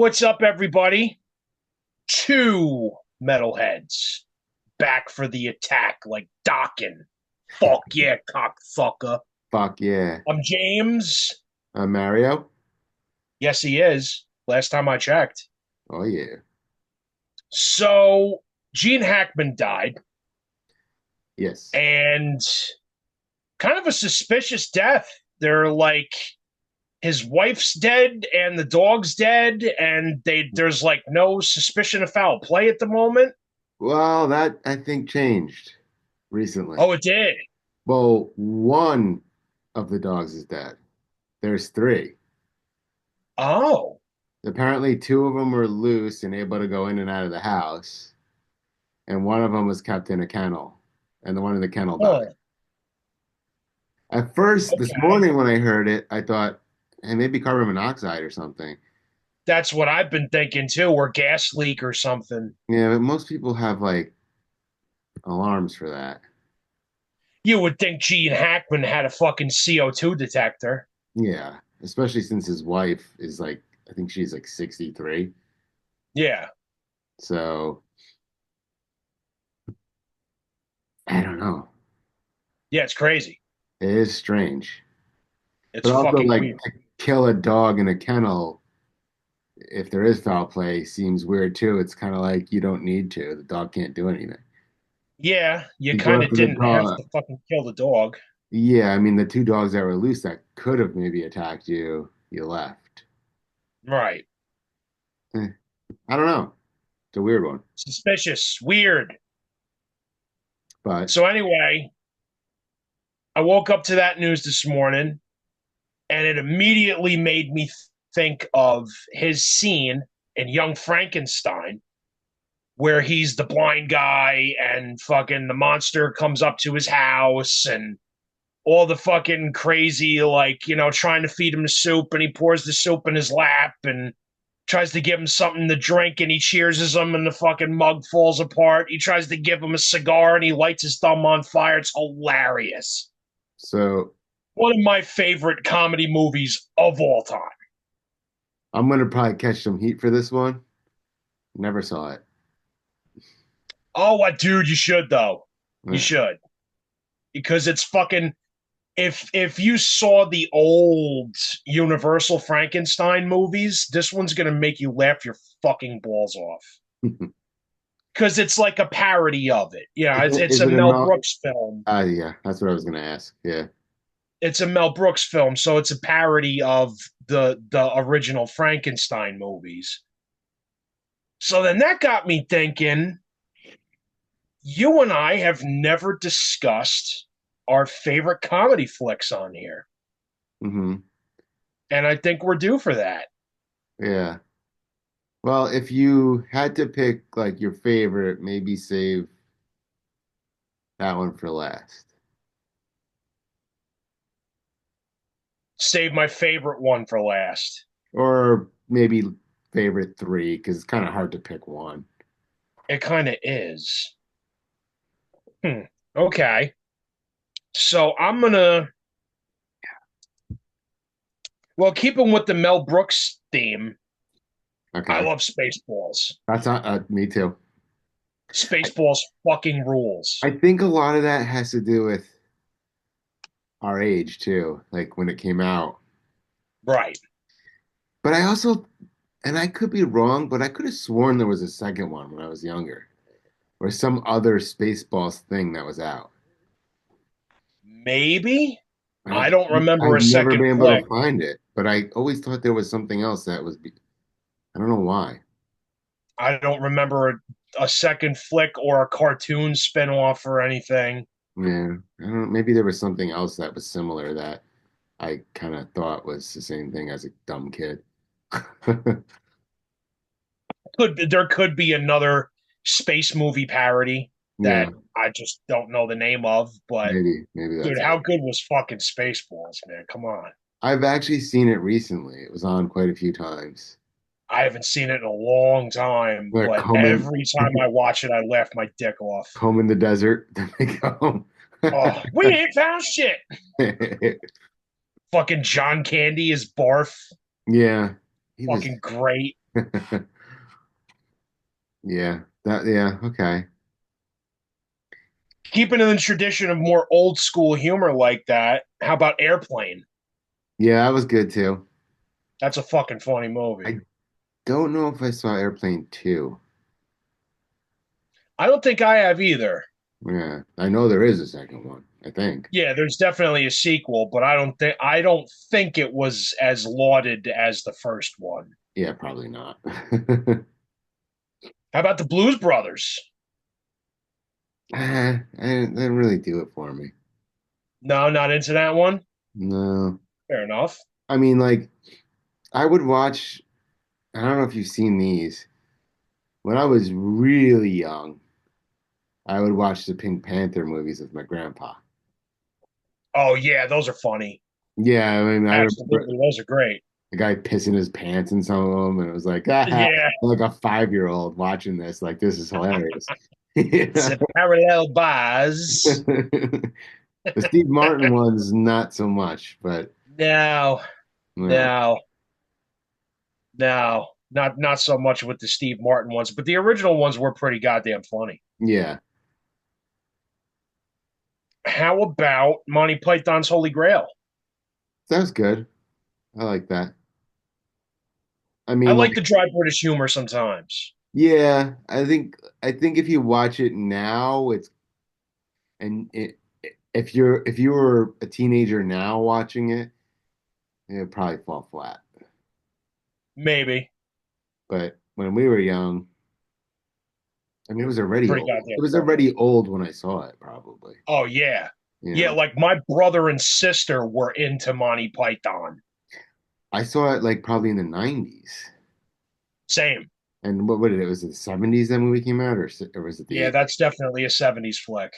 What's up, everybody? Two metalheads back for the attack, like Dokken. Fuck yeah, cocksucker. Fuck yeah. I'm James. Mario? Yes, he is. Last time I checked. Oh yeah. So, Gene Hackman died, Yes. and kind of a suspicious death. They're like, his wife's dead and the dog's dead, and there's like no suspicion of foul play at the moment. Well, that I think changed recently. Oh, it did. Well, one of the dogs is dead. There's three. Oh. Apparently, two of them were loose and able to go in and out of the house, and one of them was kept in a kennel, and the one in the kennel died. Huh. At first, this Okay. morning when I heard it, I thought, hey, maybe carbon monoxide or something. That's what I've been thinking too, or gas leak or something. Yeah, but most people have like alarms for that. You would think Gene Hackman had a fucking CO2 detector. Yeah, especially since his wife is like, I think she's like 63. Yeah. So I don't know. Yeah, it's crazy. It is strange. It's But also, fucking like, weird. to kill a dog in a kennel, if there is foul play, seems weird too. It's kind of like you don't need to. The dog can't do anything. Yeah, you You go kind of after the didn't have dog. to fucking kill the dog. Yeah, I mean, the two dogs that were loose that could have maybe attacked you, you left. Right. Eh, I don't know. It's a weird one. Suspicious. Weird. But So, anyway, I woke up to that news this morning and it immediately made me think of his scene in Young Frankenstein where he's the blind guy and fucking the monster comes up to his house and all the fucking crazy, like, trying to feed him the soup and he pours the soup in his lap and tries to give him something to drink and he cheers him and the fucking mug falls apart. He tries to give him a cigar and he lights his thumb on fire. It's hilarious. so One of my favorite comedy movies of all time. I'm gonna probably catch some heat for this one. Never saw it. Oh, what, dude, you should, though. You Eh. should. Because it's fucking if you saw the old Universal Frankenstein movies, this one's gonna make you laugh your fucking balls off because it's like a parody of it. Yeah, it's Is a it a Mel no? Brooks film. Yeah, that's what I was gonna ask. Yeah. It's a Mel Brooks film, so it's a parody of the original Frankenstein movies. So then that got me thinking. You and I have never discussed our favorite comedy flicks on here, Hmm. and I think we're due for that. Yeah. Well, if you had to pick like your favorite, maybe save that one for last. Save my favorite one for last. Or maybe favorite three, because it's kind of hard to pick one. It kind of is. Hmm. Okay. So I'm gonna, well, keeping with the Mel Brooks theme, I Okay. love Spaceballs. That's not me too. Spaceballs fucking rules. I think a lot of that has to do with our age too, like when it came out. Right. But I also, and I could be wrong, but I could have sworn there was a second one when I was younger, or some other Spaceballs thing that was out. Maybe. I, I don't remember I've a never second been able flick. to find it, but I always thought there was something else that was, I don't know why. I don't remember a second flick or a cartoon spinoff or anything. Yeah, I don't know. Maybe there was something else that was similar that I kind of thought was the same thing as a dumb kid. There could be another space movie parody Yeah, that I just don't know the name of, but maybe dude, that's how it. good was fucking Spaceballs, man? Come on. I've actually seen it recently. It was on quite a few times. I haven't seen it in a long time, They're but combing, every time I watch it, I laugh my dick off. combing the desert. Then they go. Oh, we ain't found shit. Fucking John Candy is Barf. Yeah, he was Fucking great. Yeah, yeah, okay. Keeping in the tradition of more old school humor like that, how about Airplane? Yeah, that was good too. That's a fucking funny movie. I don't know if I saw Airplane 2. I don't think I have either. Yeah, I know there is a second one, I think. Yeah, there's definitely a sequel, but I don't think it was as lauded as the first one. Yeah, probably not. How about the Blues Brothers? I didn't really do it for me. No, not into that one. No. Fair enough. I mean, like, I would watch, I don't know if you've seen these. When I was really young, I would watch the Pink Panther movies with my grandpa. Oh yeah, those are funny. Yeah, I mean, I remember Absolutely, those are great. the guy pissing his pants in some of them, and it was like, ah, Yeah, like a 5-year-old watching this, like, this is hilarious. it's Yeah. a parallel bars. The Steve Martin ones, not so much, but No, yeah, no, no, not so much with the Steve Martin ones, but the original ones were pretty goddamn funny. yeah, How about Monty Python's Holy Grail? that was good. I like that. I I mean, like, like the dry British humor sometimes. yeah, I think if you watch it now, and it, if you were a teenager now watching it, it'd probably fall flat. Maybe But when we were young, I mean, it was already pretty old. It goddamn was funny. already old when I saw it, probably. Oh yeah, You yeah. know, Like my brother and sister were into Monty Python. I saw it like probably in the 90s. Same. And what did it was it the 70s that movie came out, or was it the Yeah, 80s? that's definitely a '70s flick.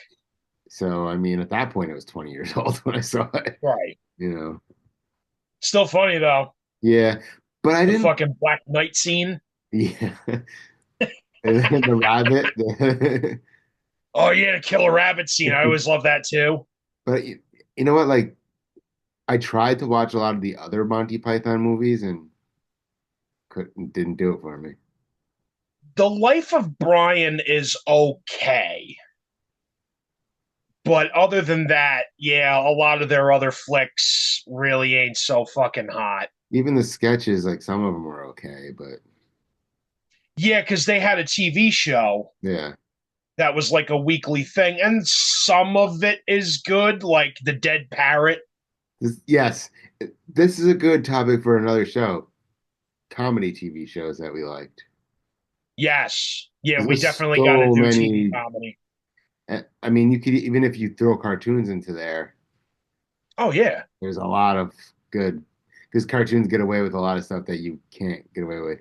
So I mean, at that point, it was 20 years old when I saw it. Right. You know, Still funny though. yeah, but I The didn't. fucking Black Knight scene. Yeah, and then the rabbit. Oh yeah, the killer rabbit scene. I always love that too. But you know what? Like, I tried to watch a lot of the other Monty Python movies and couldn't didn't do it for me. The Life of Brian is okay. But other than that, yeah, a lot of their other flicks really ain't so fucking hot. Even the sketches, like some of them were okay, but Yeah, because they had a TV show yeah. that was like a weekly thing, and some of it is good, like The Dead Parrot. Yes, this is a good topic for another show. Comedy TV shows that we liked. Yes. Yeah, 'Cause we there's definitely got to so do TV many. comedy. I mean, you could even if you throw cartoons into there, Oh, yeah, there's a lot of good because cartoons get away with a lot of stuff that you can't get away with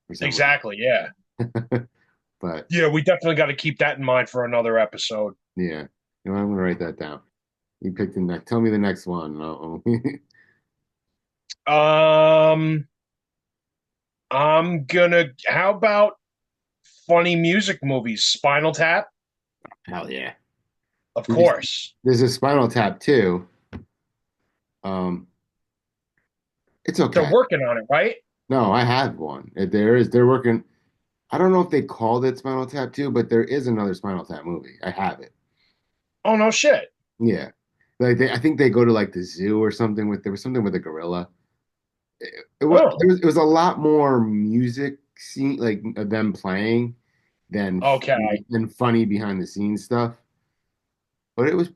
for some exactly. Yeah. reason. But Yeah, we definitely got to keep that in mind for another episode. yeah, you know, I'm gonna write that down. You pick the next. Tell me the next one. Um, how about funny music movies? Spinal Tap? Hell yeah. Of course. There's a Spinal Tap too. Um, it's They're okay. working on it, right? No, I have one. There is. They're working. I don't know if they called it Spinal Tap 2, but there is another Spinal Tap movie. I have it. Oh, no shit. Yeah. Like I think they go to like the zoo or something with there was something with a gorilla. Oh, It was a lot more music scene like of them playing okay. than funny behind the scenes stuff. But it was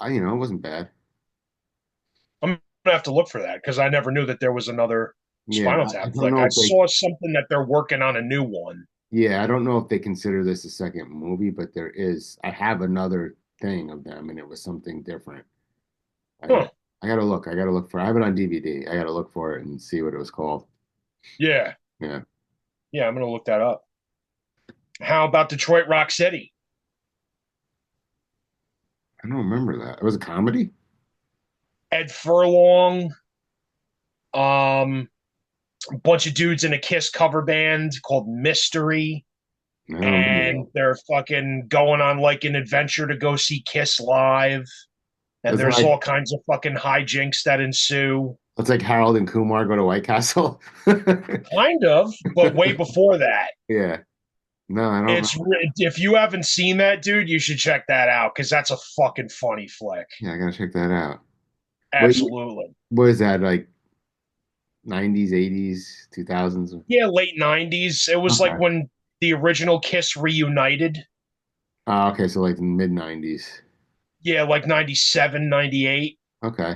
you know, it wasn't bad. I'm going to have to look for that because I never knew that there was another Yeah, Spinal I Tap don't flick. know I if they saw something that they're working on a new one. yeah, I don't know if they consider this a second movie, but there is I have another thing of them and it was something different. I got Huh. I gotta look. I gotta look for. I have it on DVD. I gotta look for it and see what it was called. Yeah. Yeah, Yeah, I'm going to look that up. How about Detroit Rock City? I don't remember that. It was a comedy. Ed Furlong, um, a bunch of dudes in a Kiss cover band called Mystery, I don't remember and that. they're fucking going on like an adventure to go see Kiss live. And Was it there's like all kinds of fucking hijinks that ensue. It's like Harold and Kumar go to White Castle. Kind of, but way before that. Yeah. No, I don't It's remember. if you haven't seen that, dude, you should check that out because that's a fucking funny flick. Yeah, I gotta check that out. Wait, Absolutely. what is that like 90s, 80s, 2000s? Yeah, late '90s. It was like Okay. when the original Kiss reunited. Okay, so like the mid 90s. Yeah, like '97, '98. Okay.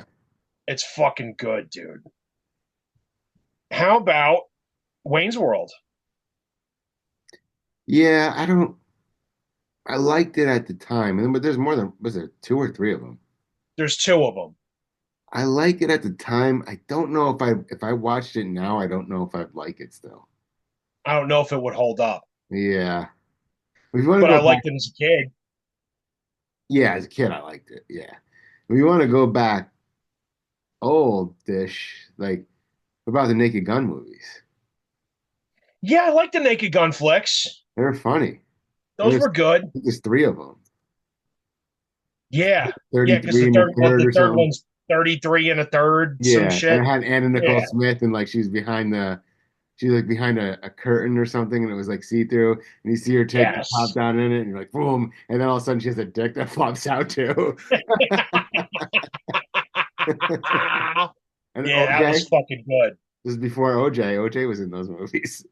It's fucking good, dude. How about Wayne's World? Yeah, I liked it at the time. And then, but there's more than, was there two or three of them? There's two of them. I like it at the time. I don't know if I watched it now, I don't know if I'd like it still. I don't know if it would hold up, Yeah. If you want to but I go back, liked it as a kid. yeah, as a kid I liked it. Yeah. If you want to go back old dish, like what about the Naked Gun movies? Yeah, I liked the Naked Gun flicks. They're funny. Those There's were good. there's three of them. Yeah, yeah, because 33 and a third the or third something. one's 33 and a third, some Yeah. And shit. it had Anna Nicole Yeah, Smith and like she's like behind a curtain or something and it was like see-through and you see her take the top yes. down in it and you're like boom and then all of a sudden she has a dick that flops out too. And Yeah, that was OJ, fucking good. this is before OJ. OJ was in those movies.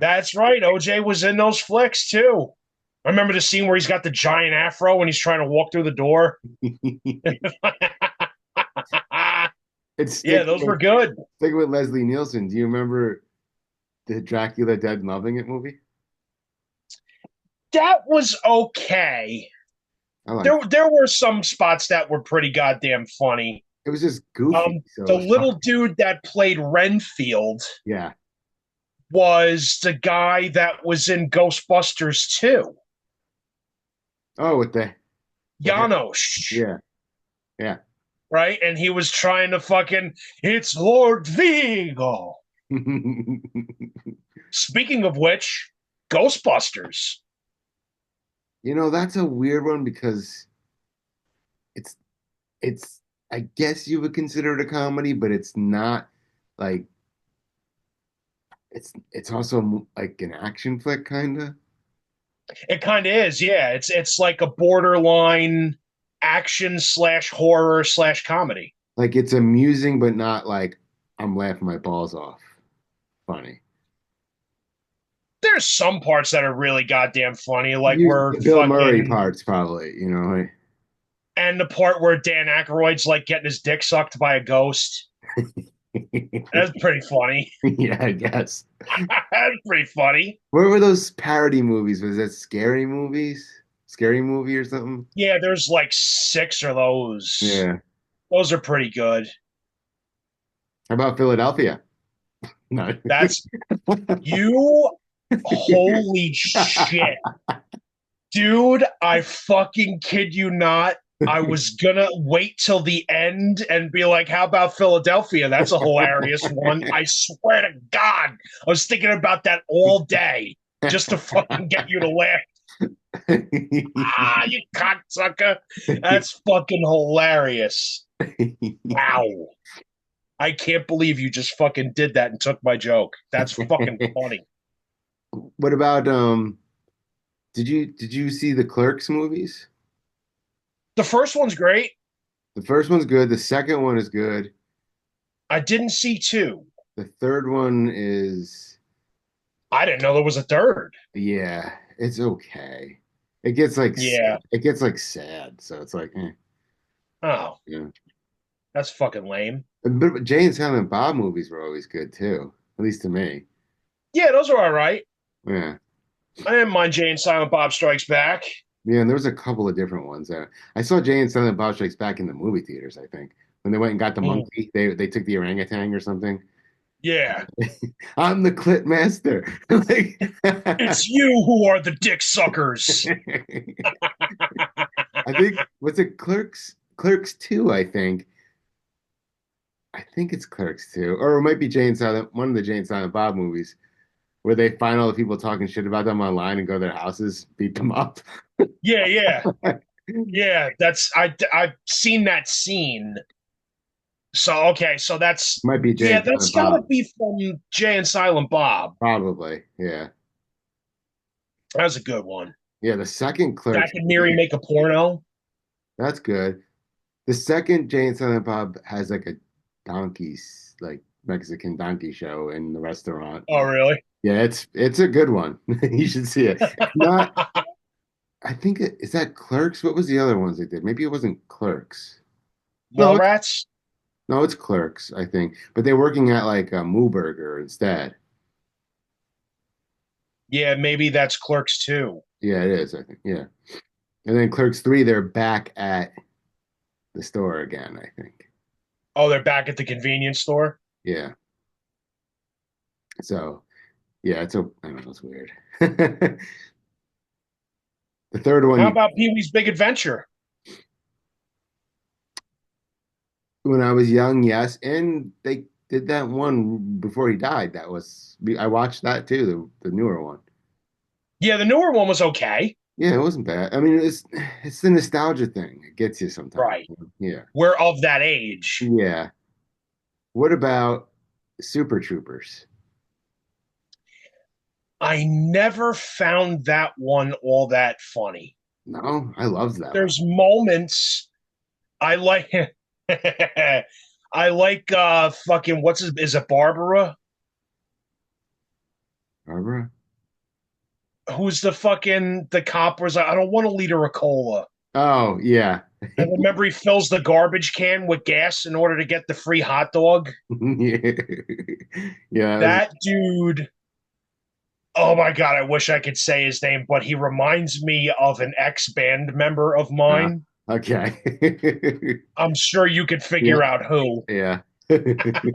That's right. OJ was in those flicks too. I remember the scene where he's got the giant afro when he's trying to walk through the door. It's Yeah, those were good. sticking with Leslie Nielsen. Do you remember the Dracula Dead and Loving It movie? That was okay. I liked it. There were some spots that were pretty goddamn funny. It was just goofy, so it The was little funny. dude that played Renfield Yeah. was the guy that was in Ghostbusters 2. Oh, with the hair. Janosch, Yeah, yeah. right? And he was trying to fucking, it's Lord Vigo. Speaking of which, Ghostbusters. That's a weird one because it's it's I guess you would consider it a comedy, but it's not like it's also like an action flick kind of. It kind of is, yeah. It's like a borderline action slash horror slash comedy. Like it's amusing, but not like I'm laughing my balls off. Funny. There's some parts that are really goddamn funny, like Use where the Bill Murray fucking parts probably, like, and the part where Dan Aykroyd's like getting his dick sucked by a ghost. That's pretty funny. yeah, I guess. That's pretty funny. What were those parody movies? Was that scary movies? Scary movie or something? Yeah, there's like six of those. Yeah. Those are pretty good. How about Philadelphia? No. That's you. Holy shit. Dude, I fucking kid you not. I was gonna wait till the end and be like, how about Philadelphia? That's a hilarious one. I swear to God, I was thinking about that all day just to fucking get you to laugh. Ah, you cocksucker. That's fucking hilarious. Wow. I can't believe you just fucking did that and took my joke. That's fucking funny. What about did you see the Clerks movies? The first one's great. The first one's good, the second one is good. I didn't see two. The third one is I didn't know there was a third. yeah, it's okay. It gets like Yeah. it gets like sad, so it's like Oh, yeah. that's fucking lame. But Jay and Silent Bob movies were always good too, at least to me. Yeah, those are all right. Yeah. I didn't mind Jay and Silent Bob Strikes Back. Yeah, and there was a couple of different ones. I saw Jay and Silent Bob Strikes Back in the movie theaters, I think. When they went and got the Mm, monkey, they took the orangutan or something. yeah. I'm the clit master. Like, It's you who are the dick suckers. I think was it Clerks? Clerks 2, I think. I think it's Clerks 2. Or it might be Jay and Silent, one of the Jay and Silent Bob movies, where they find all the people talking shit about them online and go to their houses, beat them up. Yeah, yeah. Yeah, I've seen that scene So okay, so that's Might be Jay yeah, and that's Silent got to Bob. be from Jay and Silent Bob. Probably. Yeah. That was a good one. Yeah. The second Zach Clerks and Miri movie, make a porno. that's good. The second Jay and Silent Bob has like a donkey's like Mexican donkey show in the restaurant. Oh, really? Yeah, it's a good one. You should see it. If not, I think is that Clerks? What was the other ones they did? Maybe it wasn't Clerks. No, Mallrats? it's Clerks, I think. But they're working at like a Moo Burger instead. Yeah, maybe that's Clerks too. Yeah, it is, I think. Yeah. And then Clerks 3, they're back at the store again, I think. Oh, they're back at the convenience store. Yeah. So, yeah, I don't know, it's weird. The third one, How about Pee Wee's Big Adventure? when I was young, yes. And they did that one before he died. I watched that too, the newer one. Yeah, the newer one was okay. Yeah, it wasn't bad. I mean, it's the nostalgia thing. It gets you sometimes. Right. Yeah. We're of that age. Yeah. What about Super Troopers? I never found that one all that funny. No, I loved that one. There's moments I like. I like fucking what's his, is it Barbara? Barbara? Who's the cop was like, I don't want a liter of cola. Oh, yeah. And remember he fills the garbage can with gas in order to get the free hot dog. Yeah. Yeah. That dude, oh my god, I wish I could say his name, but he reminds me of an ex band member of Uh, mine. okay. I'm sure you could Yeah. figure out who. Yeah.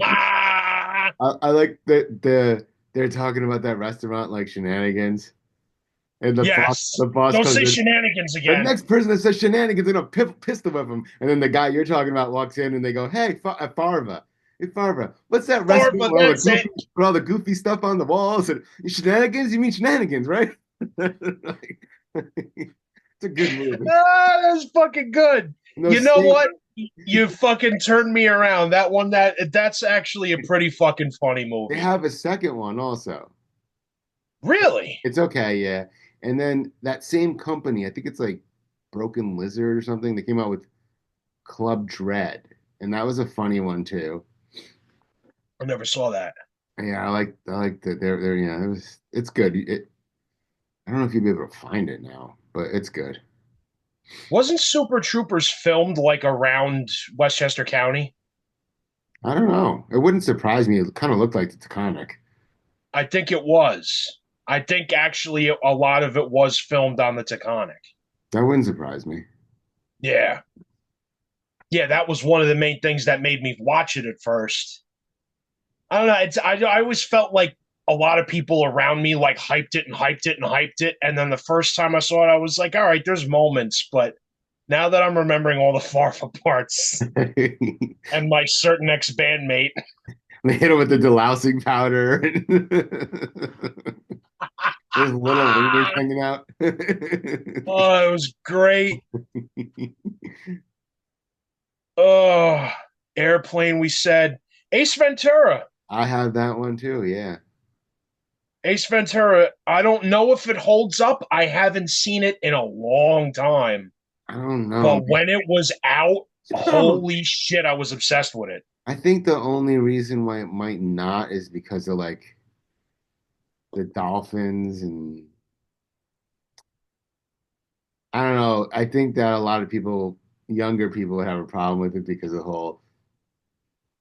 Ah, I like the they're talking about that restaurant like shenanigans. And yes. the boss Don't comes say in. shenanigans The again. next person that says shenanigans, they're gonna pistol whip him. And then the guy you're talking about walks in and they go, "Hey, Farva, hey Farva, what's that Or, restaurant but with that's it. all the goofy stuff on the walls and shenanigans? You mean shenanigans, right?" It's a good movie. Ah, that's fucking good. No, You know same. what? You fucking turned me around. That's actually a pretty fucking funny They movie. have a second one also. Really? It's okay, yeah. And then that same company, I think it's like Broken Lizard or something, they came out with Club Dread, and that was a funny one too. I never saw that. Yeah, I like that they're yeah, it's good. I don't know if you'd be able to find it now, but it's good. Wasn't Super Troopers filmed like around Westchester County? I don't know. It wouldn't surprise me. It kind of looked like the Taconic. I think it was. I think actually a lot of it was filmed on the Taconic. That wouldn't surprise me. Yeah. Yeah, that was one of the main things that made me watch it at first. I don't know. I always felt like a lot of people around me like hyped it and hyped it and hyped it. And then the first time I saw it, I was like, all right, there's moments. But now that I'm remembering all the Farfa parts They and my certain ex bandmate, hit him with the delousing powder. There's little lemurs hanging out. oh, it was great. Oh, Airplane, we said. Ace Ventura. I have that one too. Yeah. Ace Ventura, I don't know if it holds up. I haven't seen it in a long time. I don't know. But when it was out, Probably. holy shit, I was obsessed with it. I think the only reason why it might not is because of like the dolphins and I don't know. I think that a lot of people, younger people, would have a problem with it because of the whole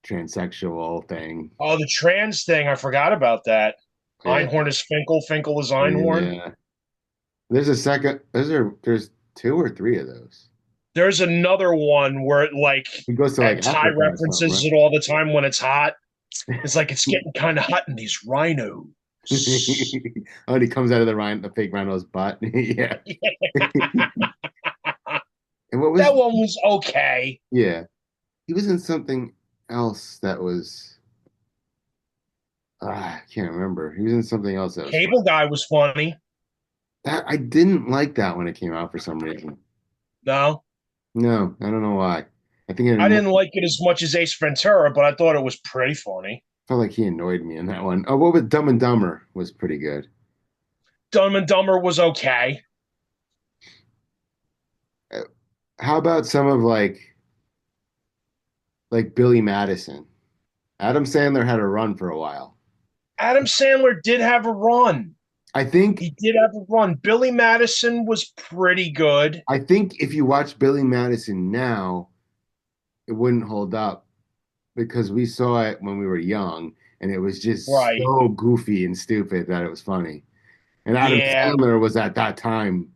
transsexual thing. Oh, the trans thing, I forgot about that. Yeah. Einhorn is Finkel, Finkel is Einhorn. Yeah. There's two or three of those. There's another one where it like He goes to like and Ty Africa or something, references it all the time when it's hot. It's like it's getting kind of hot in these rhinos. right? Oh, and he comes out of the fake rhino's butt. Yeah. And what was That one was okay. yeah. He was in something else that was I can't remember. He was in something else that was fun. Cable Guy was funny. That I didn't like that when it came out for some reason. No, No, I don't know why. I think it I anno- didn't like it as much as Ace Ventura, but I thought it was pretty funny. felt like he annoyed me in that one. Oh, what was Dumb and Dumber was pretty good. Dumb and Dumber was okay. Uh, How about some of like Billy Madison? Adam Sandler had a run for a while. Adam Sandler did have a run. I think He did have a run. Billy Madison was pretty good. I think if you watch Billy Madison now, it wouldn't hold up because we saw it when we were young and it was just Right. so goofy and stupid that it was funny. And Adam Yeah, Sandler was at that time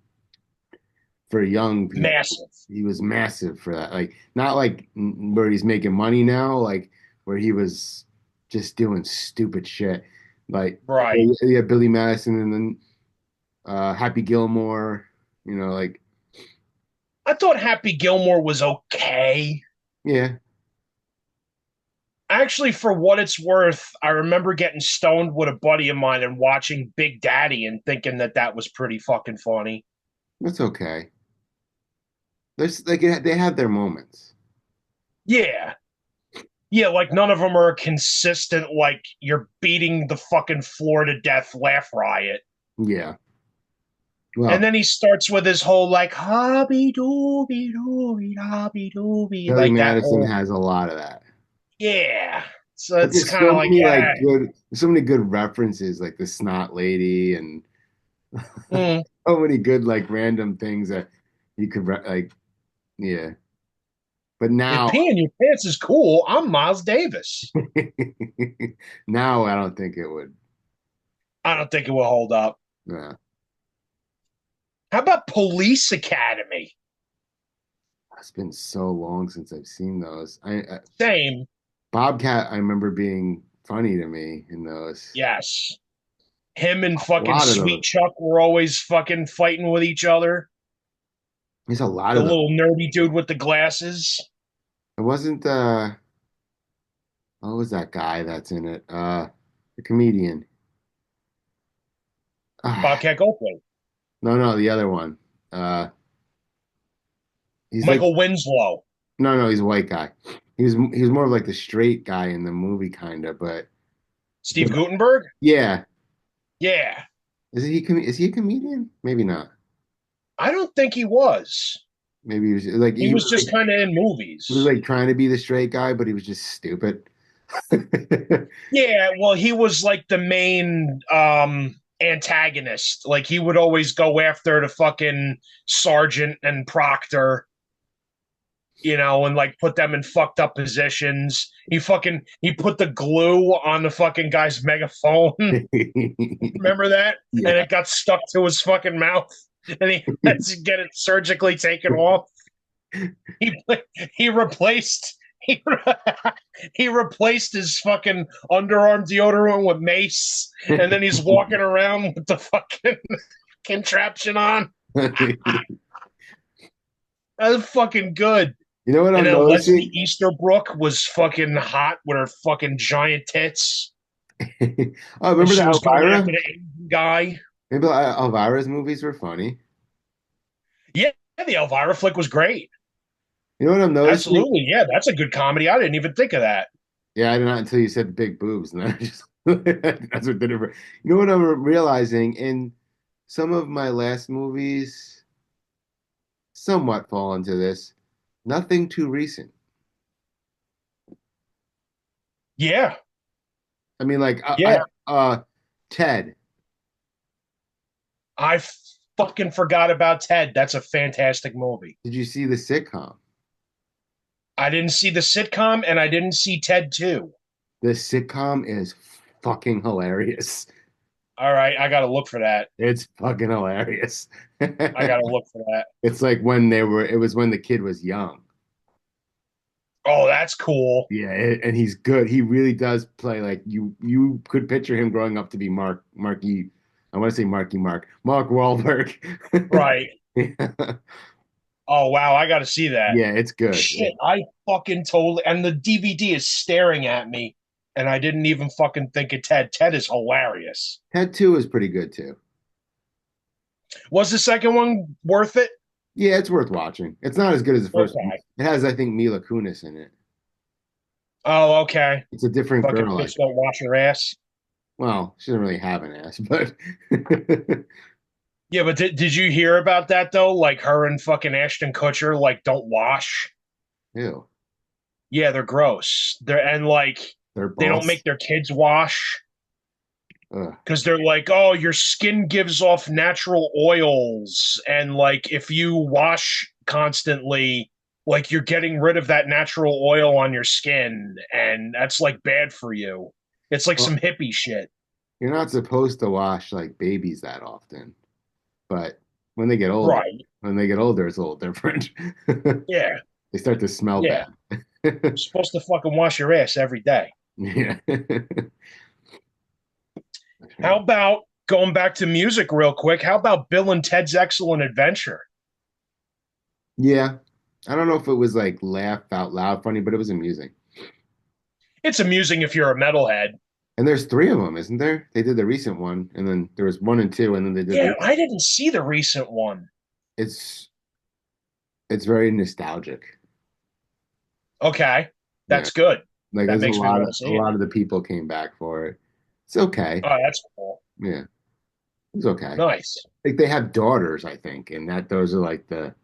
for young people. massive. He was massive for that. Like not like where he's making money now, like where he was just doing stupid shit. Like Right. yeah, Billy Madison and then Happy Gilmore, like I thought Happy Gilmore was okay. yeah. Actually, for what it's worth, I remember getting stoned with a buddy of mine and watching Big Daddy and thinking that that was pretty fucking funny. That's okay. There's like they have their moments. Yeah. Yeah, like none of them are a consistent, like you're beating the fucking floor to death laugh riot. Yeah. And Well, then he starts with his whole like hobby dooby dooby hobby dooby, Billy like that Madison whole has a lot of that. yeah. So But it's there's kind of so like many yeah, so many good references, like the snot lady, and mm, so many good like random things that you could like, yeah. But if now, peeing your pants is cool, I'm Miles Davis. now I don't think it would. I don't think it will hold up. Nah. How about Police Academy? It's been so long since I've seen those. Same. Bobcat, I remember being funny to me in those. Yes. Him and A fucking lot of Sweet those. Chuck were always fucking fighting with each other. There's a lot The of those. little nerdy dude with the glasses. It wasn't what was that guy that's in it? The comedian. Ah, Bobcat Goldthwait. no, no, the other one. Uh, he's like Michael Winslow. no, no, he's a white guy. He was more of like the straight guy in the movie, kind of. But Steve Gutenberg? yeah, Yeah. is he a comedian? Maybe not. I don't think he was. Maybe he was like He was just kind of in he was movies. like trying to be the straight guy, but he was just stupid. Yeah, well, he was like the main antagonist. Like he would always go after the fucking sergeant and Proctor, and like put them in fucked up positions. He put the glue on the fucking guy's megaphone. Remember that? And Yeah. it got stuck to his fucking mouth, and he had to get it surgically taken off. He he replaced he he replaced his fucking underarm deodorant with mace, and then he's walking around with the fucking contraption on. That's fucking good. You know what And I'm then Leslie noticing? Easterbrook was fucking hot with her fucking giant tits, Oh, and remember the she was going after Elvira? the Asian guy. Maybe Elvira's movies were funny. Yeah, the Elvira flick was great. You know what I'm noticing? Absolutely, yeah, that's a good comedy. I didn't even think of that. Yeah, I did not until you said big boobs, and then I just that's what did it. You know what I'm realizing in some of my last movies, somewhat fall into this. Nothing too recent. Yeah, I mean, like yeah. Ted. I fucking forgot about Ted. That's a fantastic movie. Did you see the sitcom? I didn't see the sitcom and I didn't see Ted 2. The sitcom is fucking hilarious. All right, I got to look for that. It's fucking hilarious. I got to look for that. It's like it was when the kid was young. Oh, that's cool. Yeah, and he's good. He really does play like you could picture him growing up to be Marky. I want to say Mark Wahlberg. Right. Yeah, Oh, wow, I got to see that. yeah, it's good. Shit, I fucking totally. And the DVD is staring at me, and I didn't even fucking think of Ted. Ted is hilarious. Ted 2 is pretty good too. Was the second one worth it? Yeah, it's worth watching. It's not as good as the first one. Okay. It has, I think, Mila Kunis in it. Oh, okay. It's a different Fucking girl. bitch don't wash her ass. Well, she doesn't really have an ass, but Yeah, but did you hear about that though? Like her and fucking Ashton Kutcher like don't wash. ew, Yeah, they're gross. And like their they don't balls. make their kids wash Ugh. because they're like, oh, your skin gives off natural oils, and like if you wash constantly, like you're getting rid of that natural oil on your skin, and that's like bad for you. It's like some Well, hippie shit. you're not supposed to wash like babies that often, but when they get older, Right. it's a little different. Yeah. They start to smell Yeah. bad. You're supposed to fucking wash your ass every day. Yeah. How about going back to music real quick? How about Bill and Ted's Excellent Adventure? Yeah. I don't know if it was like laugh out loud funny, but it was amusing. It's amusing if you're a metalhead. And there's three of them, isn't there? They did the recent one, and then there was one and two, and then they did Yeah, the. I didn't see the recent one. It's it's very nostalgic. Okay, Yeah, that's good. like That there's makes me want to a see it. lot of the people came back for it. It's okay. Oh, that's cool. Yeah, it's okay. Nice. Like they have daughters, I think, and that those are like the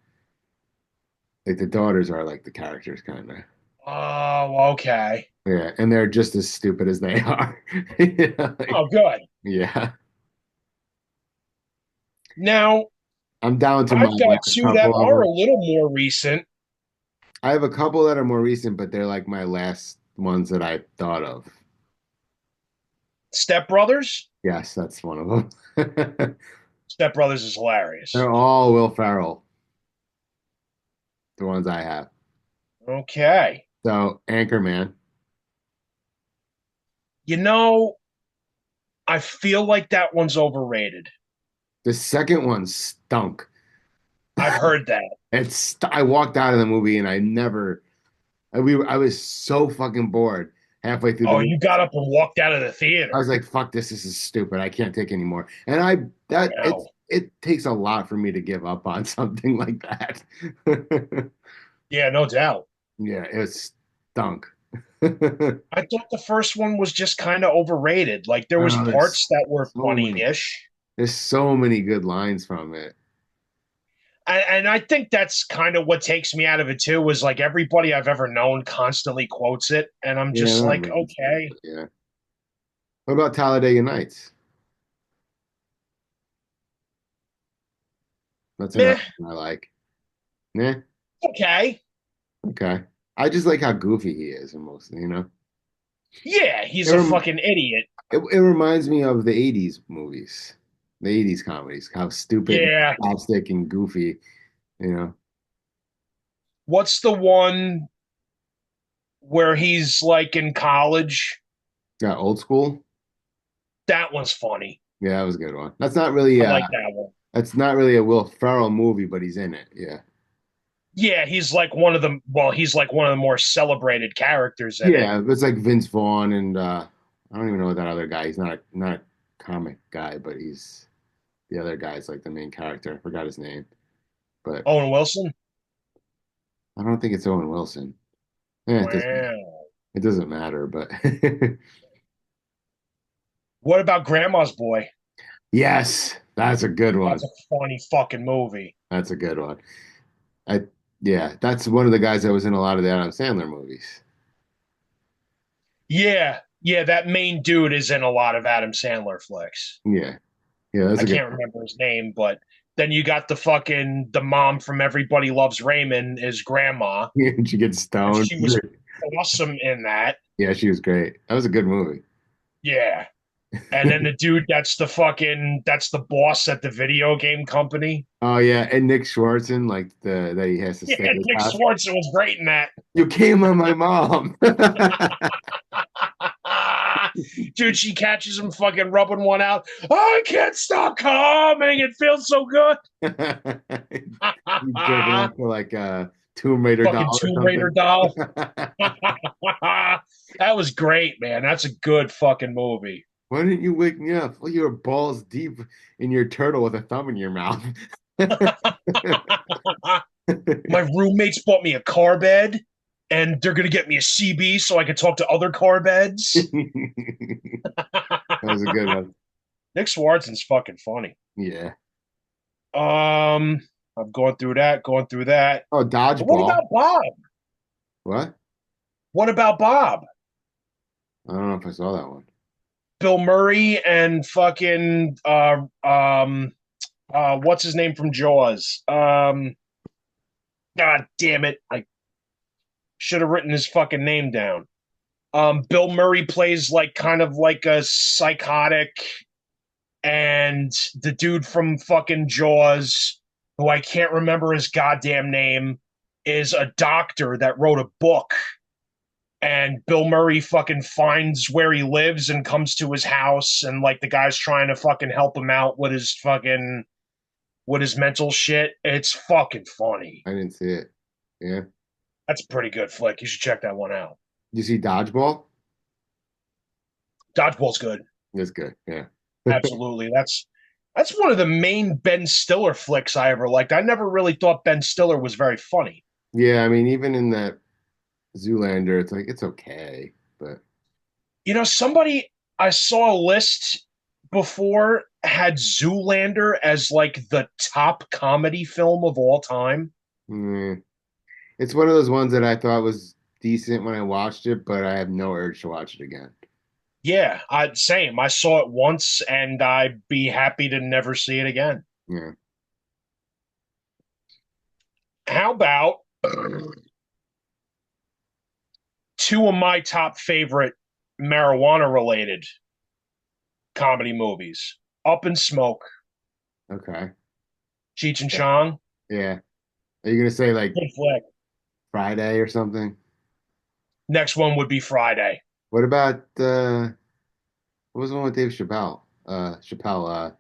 daughters are like the characters kind of. Oh, okay. Yeah, and they're just as stupid as they are. Yeah, Oh, good. yeah. Now, I'm down to my I've got last two that couple of are a them. little more recent. I have a couple that are more recent, but they're like my last ones that I thought of. Step Brothers. Yes, that's one of them. Step Brothers is hilarious. They're all Will Ferrell, the ones I have. Okay. So Anchorman, You know, I feel like that one's overrated. the second one stunk. I've heard that. I walked out of the movie and I was so fucking bored halfway through the Oh, movie. you got up and walked out of the I was theater. like, fuck this, this is stupid. I can't take anymore. And I that Wow. it takes a lot for me to give up on something like that. Yeah, no doubt. Yeah, it stunk. I thought the first one was just kind of overrated. Like there was Oh, parts that were so many funny-ish. there's so many good lines from it. And I think that's kind of what takes me out of it too, was like everybody I've ever known constantly quotes it. And I'm Yeah, just that like, makes sense. okay, Yeah. What about Talladega Nights? That's another meh, one I like. Yeah, okay. okay. I just like how goofy he is in most, you know. Yeah, It, he's a rem fucking idiot. it reminds me of the 80s movies, the 80s comedies, how stupid and Yeah. slapstick and goofy, you know. What's the one where he's like in college? Yeah, old school. That one's funny. Yeah, that was a good one. I like that one. That's not really a Will Ferrell movie, but he's in it. Yeah. Yeah, he's like one of the well, he's like one of the more celebrated characters in it. Yeah, it's like Vince Vaughn and I don't even know that other guy. He's not a comic guy, but he's the other guy's like the main character. I forgot his name, but Owen Wilson. I don't think it's Owen Wilson. Yeah, Wow. it doesn't matter, but What about Grandma's Boy? yes, that's a good That's one. a funny fucking movie. That's a good one. I yeah, that's one of the guys that was in a lot of the Adam Sandler movies. Yeah, yeah, that main dude is in a lot of Adam Sandler flicks. Yeah, yeah, that's I a good can't remember his name, but then you got the mom from Everybody Loves Raymond is grandma, one. She gets and stoned. she was awesome in that. Yeah, she was great. That was a good movie. Yeah. And then the dude that's the boss at the video game company. Oh yeah, and Nick Swartzen, like the that he has to Yeah, stay at his Nick house. Swartzen was great in that. You came on my mom. Dude, she catches him fucking rubbing one out. I can't stop coming. It feels so good. He's jerking off for like a Tomb Raider Fucking doll or Tomb Raider something. doll. That was great, man. That's a good fucking movie. Why didn't you wake me up? Well, you were balls deep in your turtle with a thumb in your mouth. My roommates bought me a car bed, and they're gonna get me a CB so I can talk to other car beds. That was a good one. Nick Swartzen's fucking funny. Yeah. Um, I've gone through that, going through that. Oh, But what dodgeball. about Bob? What? What about Bob? I don't know if I saw that one. Bill Murray and fucking what's his name from Jaws? God damn it. I should have written his fucking name down. Bill Murray plays like kind of like a psychotic, and the dude from fucking Jaws, who I can't remember his goddamn name, is a doctor that wrote a book. And Bill Murray fucking finds where he lives and comes to his house, and like the guy's trying to fucking help him out with his mental shit. It's fucking funny. I didn't see it. Yeah. That's a pretty good flick. You should check that one out. You see dodgeball? Dodgeball's good. That's good. Yeah. Absolutely. That's one of the main Ben Stiller flicks I ever liked. I never really thought Ben Stiller was very funny. Yeah, I mean, even in that Zoolander, it's like it's okay, but You know, somebody I saw a list before had Zoolander as like the top comedy film of all time. mm, it's one of those ones that I thought was decent when I watched it, but I have no urge to watch it again. Yeah, I same. I saw it once and I'd be happy to never see it again. Yeah. How about two of my top favorite marijuana related comedy movies? Up in Smoke, Okay. Cheech and Yeah. Chong. Yeah. Are you gonna say like Good flick. Friday or something? Next one would be Friday. What about what was the one with Dave Chappelle? Chappelle,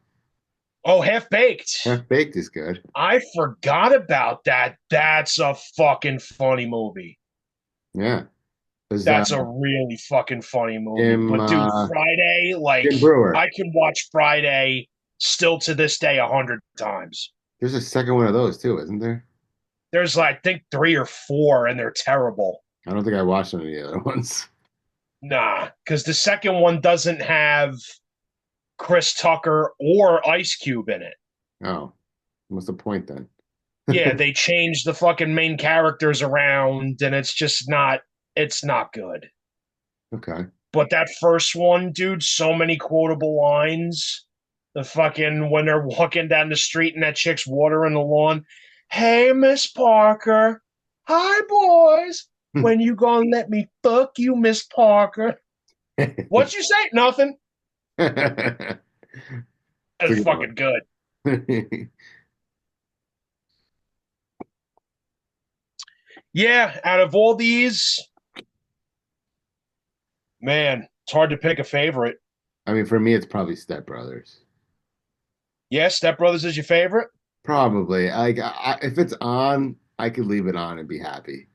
Oh, Half Baked. Half Baked is good. I forgot about that. That's a fucking funny movie. Yeah. There's That's a really fucking funny movie. Jim But dude, Friday, like Jim Brewer. I can watch Friday still to this day 100 times. There's a second one of those too, isn't there? There's I think three or four, and they're terrible. I don't think I watched any of the other ones. Nah, because the second one doesn't have Chris Tucker or Ice Cube in it. Oh, what's the point then? Yeah, they changed the fucking main characters around, and it's not good. Okay. But that first one, dude, so many quotable lines. The fucking when they're walking down the street and that chick's watering the lawn. Hey, Miss Parker. Hi, boys. When you gonna let me fuck you, Miss Parker? What you say? Nothing. It's a That's good one. fucking good. Yeah, out of all these, man, it's hard to pick a favorite. I mean, for me, it's probably Step Brothers. Yeah, Step Brothers is your favorite. Probably. Like, if it's on, I could leave it on and be happy.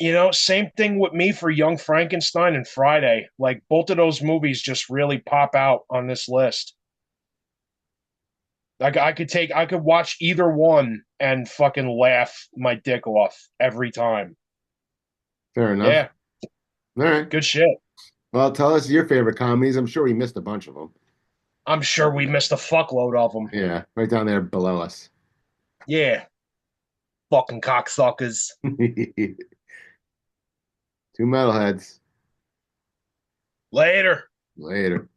You know, same thing with me for Young Frankenstein and Friday. Like both of those movies just really pop out on this list. Like I could watch either one and fucking laugh my dick off every time. Fair enough. Yeah, All right. good shit. Well, tell us your favorite comedies. I'm sure we missed a bunch of them. I'm sure we missed a fuckload of them. Yeah, right down there below us. Yeah, fucking cocksuckers. Two metalheads. Later. Later.